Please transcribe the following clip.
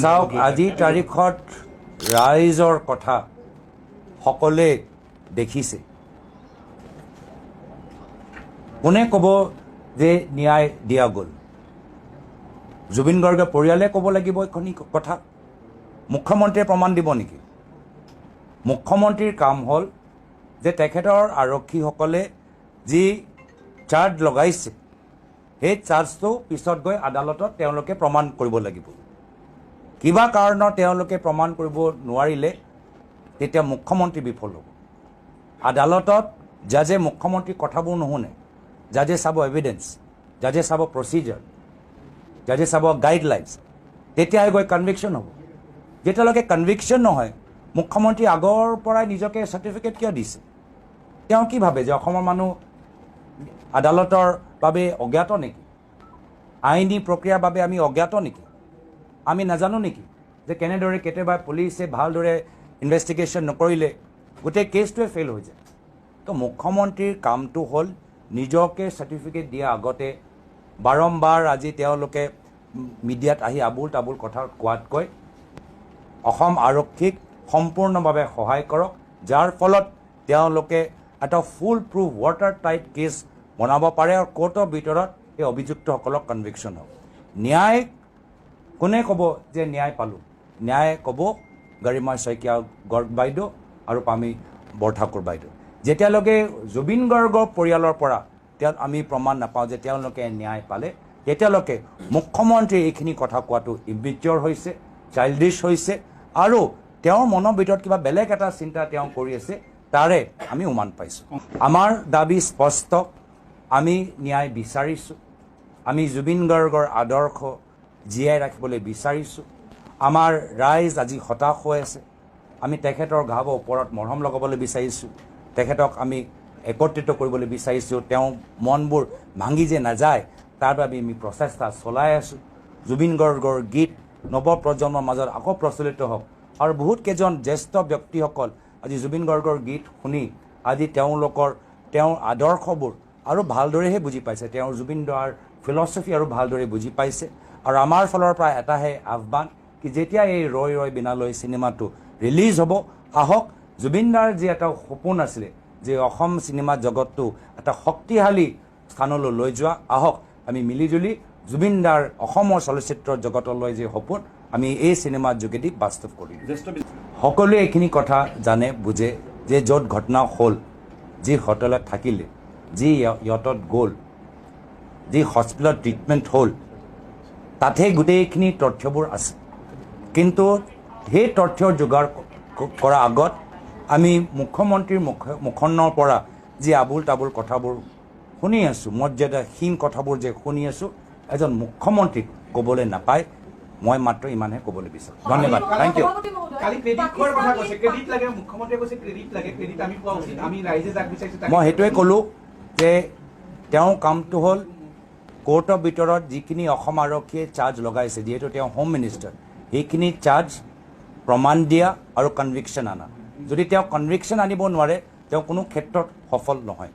চাওক আজিৰ তাৰিখত ৰাইজৰ কথা সকলোৱে দেখিছে। কোনে ক'ব যে ন্যায় দিয়া গ'ল? জুবিন গাৰ্গে পৰিয়ালে ক'ব লাগিব এইখিনি কথা। মুখ্যমন্ত্ৰীয়ে প্ৰমাণ দিব নেকি? মুখ্যমন্ত্ৰীৰ কাম হ'ল যে তেখেতৰ আৰক্ষীসকলে যি চাৰ্জ লগাইছে সেই চাৰ্জটো পিছত গৈ আদালতত তেওঁলোকে প্ৰমাণ কৰিব লাগিব। কিবা কাৰণত তেওঁলোকে প্ৰমাণ কৰিব নোৱাৰিলে তেতিয়া মুখ্যমন্ত্ৰী বিফল হ'ব। আদালতত জাজে মুখ্যমন্ত্ৰীৰ কথাবোৰ নুশুনে। জাজে চাব এভিডেন্স, জাজে চাব প্ৰচিজাৰ, জাজে চাব গাইডলাইনছ, তেতিয়াহে গৈ কনভিকশ্যন হ'ব। যেতিয়ালৈকে কনভিকশ্যন নহয়, মুখ্যমন্ত্ৰী আগৰ পৰাই নিজকে চাৰ্টিফিকেট কিয় দিছে? তেওঁ কি ভাবে যে অসমৰ মানুহ আদালতৰ বাবে অজ্ঞাত নেকি? আইনী প্ৰক্ৰিয়াৰ বাবে আমি অজ্ঞাত নেকি? আমি নাজানো নেকি যে কেনেদৰে কেতিয়াবা পুলিচে ভালদৰে ইনভেষ্টিগেশ্যন নকৰিলে গোটেই কেছটোৱে ফেইল হৈ যায়। তো মুখ্যমন্ত্ৰীৰ কামটো হ'ল নিজকে চাৰ্টিফিকেট দিয়া আগতে বাৰম্বাৰ আজি তেওঁলোকে মিডিয়াত আহি আবুল তাবুল কথা কোৱাতকৈ অসম আৰক্ষীক সম্পূৰ্ণভাৱে সহায় কৰক, যাৰ ফলত তেওঁলোকে এটা ফুল প্ৰুফ ৱাটাৰ টাইট কেছ বনাব পাৰে আৰু কোৰ্টৰ ভিতৰত সেই অভিযুক্তসকলক কনভিকশ্যন হ'ব। ন্যায় কোনে ক'ব যে ন্যায় পালোঁ? ন্যায় ক'ব গৰিমা শইকীয়া গৰ্গ বাইদেউ আৰু পামী বৰঠাকুৰ বাইদেউ। যেতিয়ালৈকে জুবিন গাৰ্গৰ পৰিয়ালৰ পৰা আমি প্ৰমাণ নাপাওঁ যে তেওঁলোকে ন্যায় পালে, তেতিয়ালৈকে মুখ্যমন্ত্ৰীয়ে এইখিনি কথা কোৱাটো ইম্বিচিয়ৰ হৈছে, চাইল্ডিছ হৈছে আৰু তেওঁৰ মনৰ ভিতৰত কিবা বেলেগ এটা চিন্তা তেওঁ কৰি আছে, তাৰে আমি উমান পাইছোঁ। আমাৰ দাবী স্পষ্ট, আমি ন্যায় বিচাৰিছোঁ। আমি জুবিন গাৰ্গৰ আদৰ্শ জীয়াই ৰাখিবলৈ বিচাৰিছোঁ। আমাৰ ৰাইজ আজি হতাশ হৈ আছে। আমি তেখেতৰ ঘাবৰ ওপৰত মৰহম লগাবলৈ বিচাৰিছোঁ। তেখেতক আমি একত্ৰিত কৰিবলৈ বিচাৰিছোঁ। তেওঁ মনবোৰ ভাঙি যে নাযায় তাৰ বাবে আমি প্ৰচেষ্টা চলাই আছোঁ। জুবিন গাৰ্গৰ গীত নৱপ্ৰজন্মৰ মাজত আকৌ প্ৰচলিত হওক আৰু বহুত কেইজন জ্যেষ্ঠ ব্যক্তিসকল আজি জুবিন গাৰ্গৰ গীত শুনি আজি তেওঁৰ আদৰ্শবোৰ আৰু ভালদৰেহে বুজি পাইছে। তেওঁৰ জুবিন দাৰ ফিলচফি আৰু ভালদৰে বুজি পাইছে। আৰু আমাৰ ফালৰ পৰা এটাহে আহ্বান কি যেতিয়া এই ৰৈ ৰৈ বিনালৈ চিনেমাটো ৰিলিজ হ'ব, আহক জুবিন দাৰ যি এটা সপোন আছিলে যে অসম চিনেমা জগতটো এটা শক্তিশালী স্থানলৈ লৈ যোৱা, আহক আমি মিলিজুলি জুবিন দাৰ অসমৰ চলচ্চিত্ৰ জগতলৈ যে সপোন আমি এই চিনেমাৰ যোগেদি বাস্তৱ কৰিম। সকলোৱে এইখিনি কথা জানে বুজে যে য'ত ঘটনা হ'ল, যি হোটেলত থাকিলে, যি ইয়টত গ'ল, যি হস্পিটেলত ট্ৰিটমেণ্ট হ'ল, তাতহে গোটেইখিনি তথ্যবোৰ আছে। কিন্তু সেই তথ্য যোগাৰ কৰাৰ আগত আমি মুখ্যমন্ত্ৰীৰ মুখনৰ পৰা যি আবুল তাবুল কথাবোৰ শুনি আছোঁ, মৰ্যাদাহীন কথাবোৰ যে শুনি আছোঁ, এজন মুখ্যমন্ত্ৰীক ক'বলৈ নাপায়। মই মাত্ৰ ইমানহে ক'বলৈ বিচাৰোঁ। ধন্যবাদ, থেংক ইউ। মই সেইটোৱে ক'লোঁ যে তেওঁৰ কামটো হ'ল কোৰ্টৰ ভিতৰত যিখিনি অসম আৰক্ষীয়ে চাৰ্জ লগাইছে, যিহেতু তেওঁ হোম মিনিষ্টাৰ, সেইখিনি চাৰ্জ প্ৰমাণ দিয়া আৰু কনভিকশ্যন আনা। যদি তেওঁ কনভিকশ্যন আনিব নোৱাৰে, তেওঁ কোনো ক্ষেত্ৰত সফল নহয়।